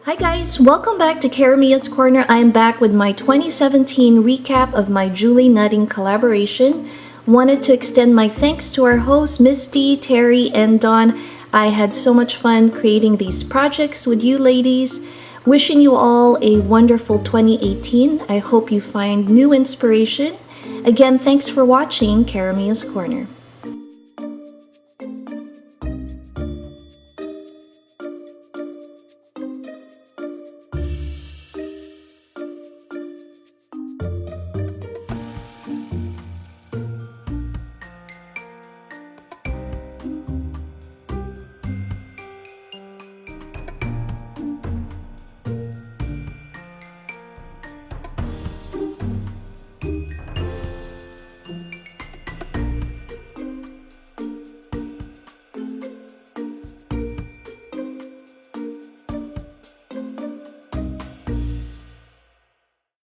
Hi guys, welcome back to Caramia's Corner. I am back with my 2017 recap of my Julie Nutting collaboration. Wanted to extend my thanks to our hosts, Misty, Terry, and Dawn. I had so much fun creating these projects with you ladies. Wishing you all a wonderful 2018. I hope you find new inspiration. Again, thanks for watching Caramia's Corner.